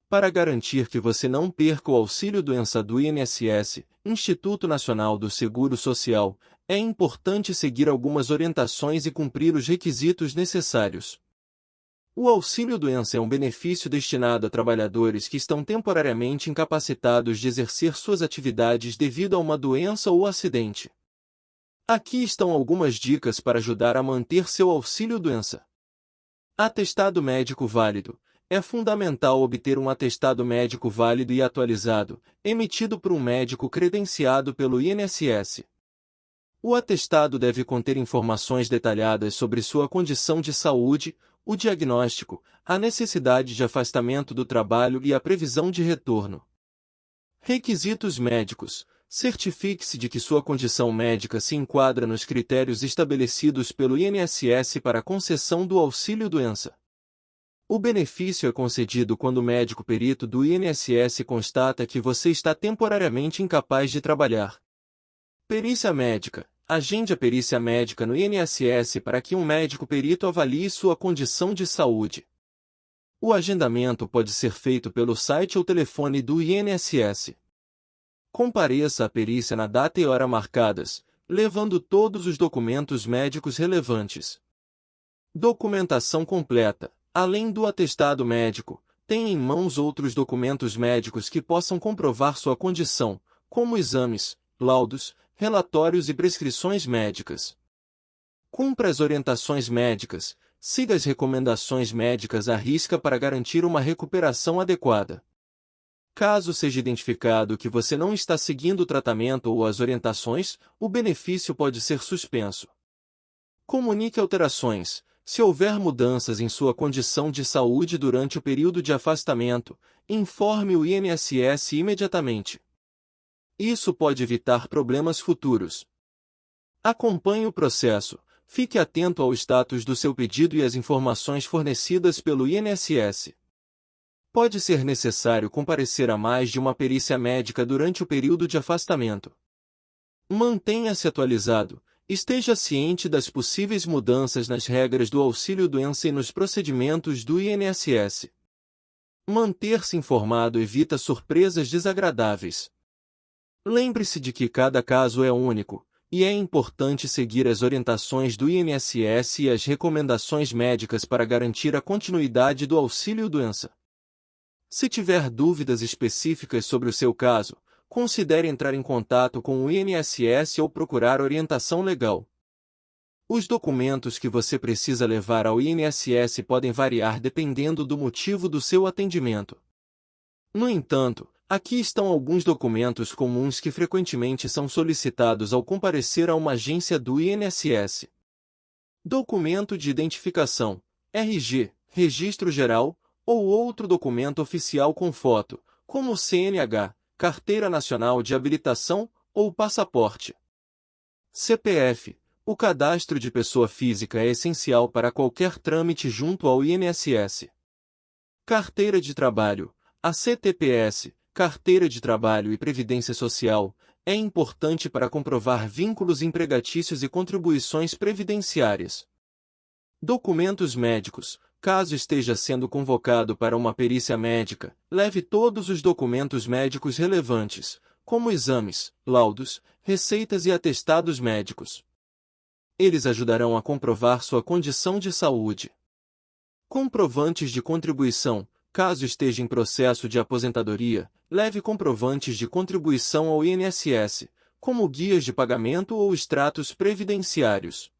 Para garantir que você não perca o auxílio-doença do INSS, Instituto Nacional do Seguro Social, é importante seguir algumas orientações e cumprir os requisitos necessários. O auxílio-doença é um benefício destinado a trabalhadores que estão temporariamente incapacitados de exercer suas atividades devido a uma doença ou acidente. Aqui estão algumas dicas para ajudar a manter seu auxílio-doença. Atestado médico válido. É fundamental obter um atestado médico válido e atualizado, emitido por um médico credenciado pelo INSS. O atestado deve conter informações detalhadas sobre sua condição de saúde, o diagnóstico, a necessidade de afastamento do trabalho e a previsão de retorno. Requisitos médicos. Certifique-se de que sua condição médica se enquadra nos critérios estabelecidos pelo INSS para a concessão do auxílio-doença. O benefício é concedido quando o médico perito do INSS constata que você está temporariamente incapaz de trabalhar. Perícia médica. Agende a perícia médica no INSS para que um médico perito avalie sua condição de saúde. O agendamento pode ser feito pelo site ou telefone do INSS. Compareça à perícia na data e hora marcadas, levando todos os documentos médicos relevantes. Documentação completa. Além do atestado médico, tenha em mãos outros documentos médicos que possam comprovar sua condição, como exames, laudos, relatórios e prescrições médicas. Cumpra as orientações médicas, siga as recomendações médicas à risca para garantir uma recuperação adequada. Caso seja identificado que você não está seguindo o tratamento ou as orientações, o benefício pode ser suspenso. Comunique alterações. Se houver mudanças em sua condição de saúde durante o período de afastamento, informe o INSS imediatamente. Isso pode evitar problemas futuros. Acompanhe o processo. Fique atento ao status do seu pedido e às informações fornecidas pelo INSS. Pode ser necessário comparecer a mais de uma perícia médica durante o período de afastamento. Mantenha-se atualizado. Esteja ciente das possíveis mudanças nas regras do auxílio-doença e nos procedimentos do INSS. Manter-se informado evita surpresas desagradáveis. Lembre-se de que cada caso é único, e é importante seguir as orientações do INSS e as recomendações médicas para garantir a continuidade do auxílio-doença. Se tiver dúvidas específicas sobre o seu caso, considere entrar em contato com o INSS ou procurar orientação legal. Os documentos que você precisa levar ao INSS podem variar dependendo do motivo do seu atendimento. No entanto, aqui estão alguns documentos comuns que frequentemente são solicitados ao comparecer a uma agência do INSS. Documento de identificação, RG, Registro Geral, ou outro documento oficial com foto, como o CNH, Carteira Nacional de Habilitação ou passaporte. CPF. O cadastro de pessoa física é essencial para qualquer trâmite junto ao INSS. Carteira de Trabalho. A CTPS, Carteira de Trabalho e Previdência Social, é importante para comprovar vínculos empregatícios e contribuições previdenciárias. Documentos médicos. Caso esteja sendo convocado para uma perícia médica, leve todos os documentos médicos relevantes, como exames, laudos, receitas e atestados médicos. Eles ajudarão a comprovar sua condição de saúde. Comprovantes de contribuição. Caso esteja em processo de aposentadoria, leve comprovantes de contribuição ao INSS, como guias de pagamento ou extratos previdenciários.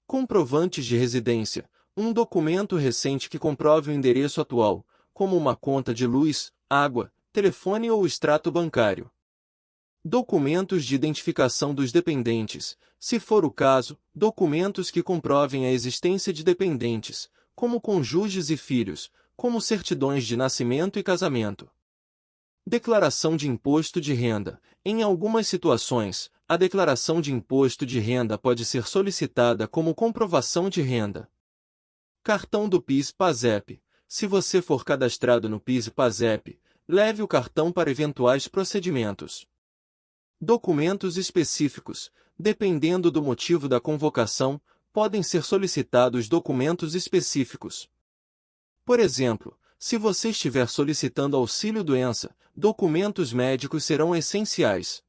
Comprovantes de residência. Um documento recente que comprove o endereço atual, como uma conta de luz, água, telefone ou extrato bancário. Documentos de identificação dos dependentes, se for o caso, documentos que comprovem a existência de dependentes, como cônjuges e filhos, como certidões de nascimento e casamento. Declaração de imposto de renda. Em algumas situações, a declaração de imposto de renda pode ser solicitada como comprovação de renda. Cartão do PIS/PASEP. Se você for cadastrado no PIS/PASEP, leve o cartão para eventuais procedimentos. Documentos específicos. Dependendo do motivo da convocação, podem ser solicitados documentos específicos. Por exemplo, Se você estiver solicitando auxílio-doença, documentos médicos serão essenciais.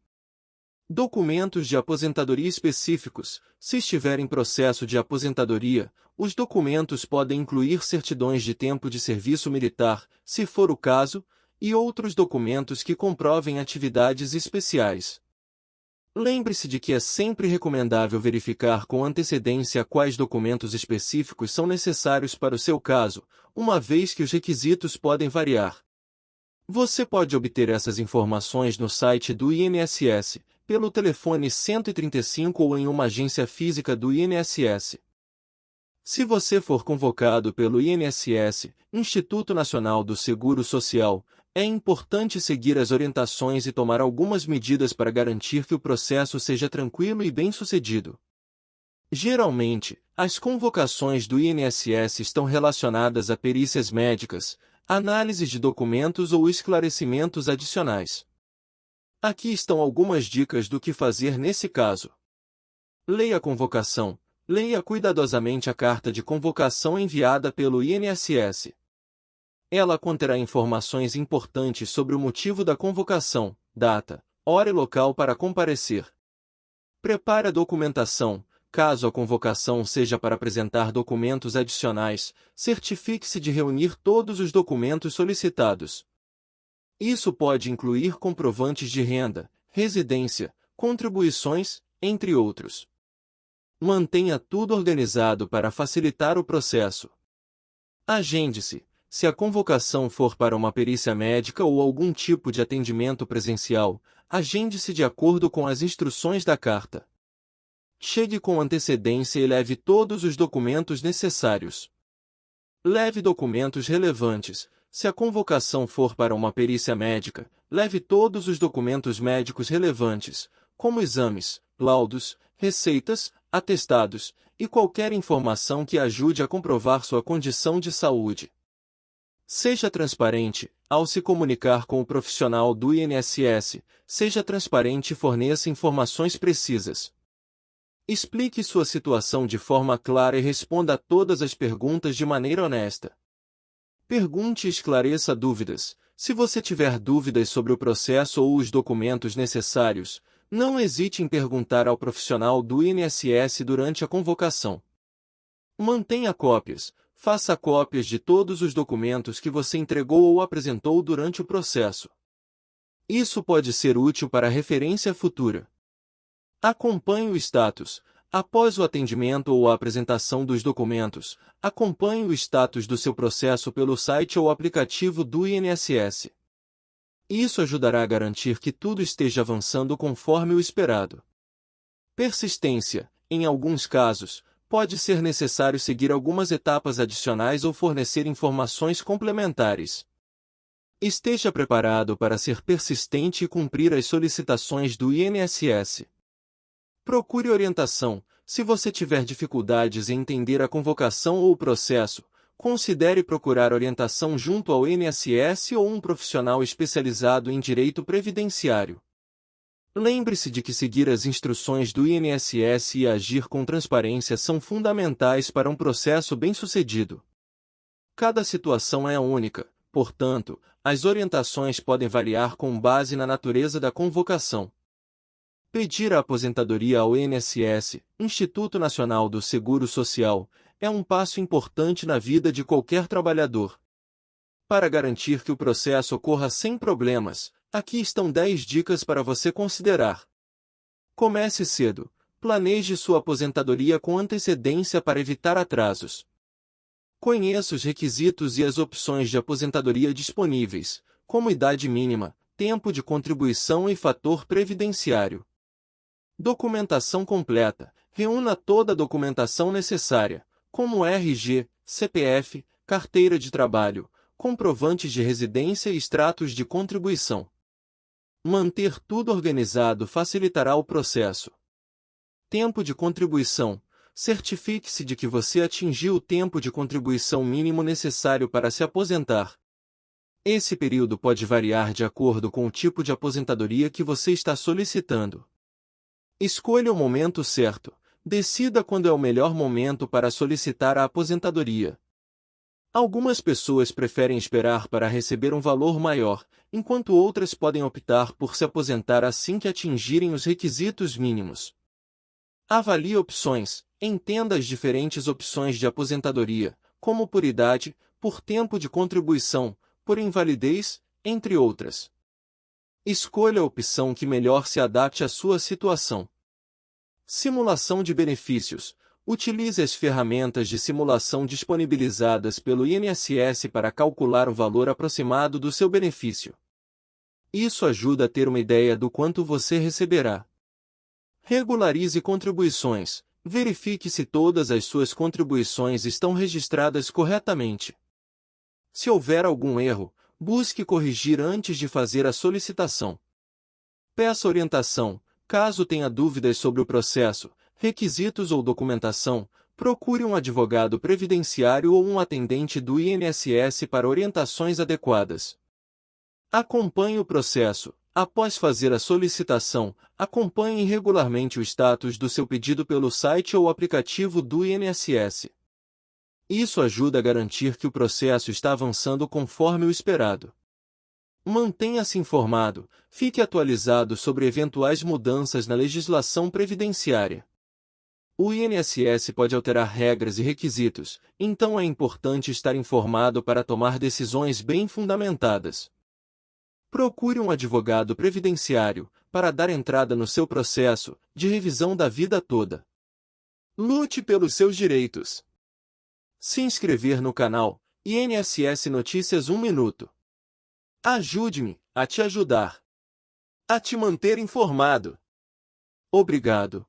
Documentos de aposentadoria específicos. Se estiver em processo de aposentadoria, os documentos podem incluir certidões de tempo de serviço militar, se for o caso, e outros documentos que comprovem atividades especiais. Lembre-se de que é sempre recomendável verificar com antecedência quais documentos específicos são necessários para o seu caso, uma vez que os requisitos podem variar. Você pode obter essas informações no site do INSS, pelo telefone 135 ou em uma agência física do INSS. Se você for convocado pelo INSS, Instituto Nacional do Seguro Social, é importante seguir as orientações e tomar algumas medidas para garantir que o processo seja tranquilo e bem-sucedido. Geralmente, as convocações do INSS estão relacionadas a perícias médicas, análises de documentos ou esclarecimentos adicionais. Aqui estão algumas dicas do que fazer nesse caso. Leia a convocação. Leia cuidadosamente a carta de convocação enviada pelo INSS. Ela conterá informações importantes sobre o motivo da convocação, data, hora e local para comparecer. Prepare a documentação. Caso a convocação seja para apresentar documentos adicionais, certifique-se de reunir todos os documentos solicitados. Isso pode incluir comprovantes de renda, residência, contribuições, entre outros. Mantenha tudo organizado para facilitar o processo. Agende-se. Se a convocação for para uma perícia médica ou algum tipo de atendimento presencial, agende-se de acordo com as instruções da carta. Chegue com antecedência e leve todos os documentos necessários. Leve documentos relevantes. Se a convocação for para uma perícia médica, leve todos os documentos médicos relevantes, como exames, laudos, receitas, atestados, e qualquer informação que ajude a comprovar sua condição de saúde. Seja transparente. Ao se comunicar com o profissional do INSS, seja transparente e forneça informações precisas. Explique sua situação de forma clara e responda a todas as perguntas de maneira honesta. Pergunte e esclareça dúvidas. Se você tiver dúvidas sobre o processo ou os documentos necessários, não hesite em perguntar ao profissional do INSS durante a convocação. Mantenha cópias. Faça cópias de todos os documentos que você entregou ou apresentou durante o processo. Isso pode ser útil para referência futura. Acompanhe o status. Após o atendimento ou a apresentação dos documentos, acompanhe o status do seu processo pelo site ou aplicativo do INSS. Isso ajudará a garantir que tudo esteja avançando conforme o esperado. Persistência. Em alguns casos, pode ser necessário seguir algumas etapas adicionais ou fornecer informações complementares. Esteja preparado para ser persistente e cumprir as solicitações do INSS. Procure orientação. Se você tiver dificuldades em entender a convocação ou o processo, considere procurar orientação junto ao INSS ou um profissional especializado em direito previdenciário. Lembre-se de que seguir as instruções do INSS e agir com transparência são fundamentais para um processo bem-sucedido. Cada situação é única, portanto, as orientações podem variar com base na natureza da convocação. Pedir a aposentadoria ao INSS, Instituto Nacional do Seguro Social, é um passo importante na vida de qualquer trabalhador. Para garantir que o processo ocorra sem problemas, aqui estão 10 dicas para você considerar. Comece cedo. Planeje sua aposentadoria com antecedência para evitar atrasos. Conheça os requisitos e as opções de aposentadoria disponíveis, como idade mínima, tempo de contribuição e fator previdenciário. Documentação completa. Reúna toda a documentação necessária, como RG, CPF, carteira de trabalho, comprovantes de residência e extratos de contribuição. Manter tudo organizado facilitará o processo. Tempo de contribuição. Certifique-se de que você atingiu o tempo de contribuição mínimo necessário para se aposentar. Esse período pode variar de acordo com o tipo de aposentadoria que você está solicitando. Escolha o momento certo. Decida quando é o melhor momento para solicitar a aposentadoria. Algumas pessoas preferem esperar para receber um valor maior, enquanto outras podem optar por se aposentar assim que atingirem os requisitos mínimos. Avalie opções. Entenda as diferentes opções de aposentadoria, como por idade, por tempo de contribuição, por invalidez, entre outras. Escolha a opção que melhor se adapte à sua situação. Simulação de benefícios. Utilize as ferramentas de simulação disponibilizadas pelo INSS para calcular o valor aproximado do seu benefício. Isso ajuda a ter uma ideia do quanto você receberá. Regularize contribuições. Verifique se todas as suas contribuições estão registradas corretamente. Se houver algum erro, busque corrigir antes de fazer a solicitação. Peça orientação. Caso tenha dúvidas sobre o processo, requisitos ou documentação, procure um advogado previdenciário ou um atendente do INSS para orientações adequadas. Acompanhe o processo. Após fazer a solicitação, acompanhe regularmente o status do seu pedido pelo site ou aplicativo do INSS. Isso ajuda a garantir que o processo está avançando conforme o esperado. Mantenha-se informado, fique atualizado sobre eventuais mudanças na legislação previdenciária. O INSS pode alterar regras e requisitos, então é importante estar informado para tomar decisões bem fundamentadas. Procure um advogado previdenciário para dar entrada no seu processo de revisão da vida toda. Lute pelos seus direitos. Se inscrever no canal INSS Notícias 1 Minuto. Ajude-me a te ajudar. A te manter informado. Obrigado.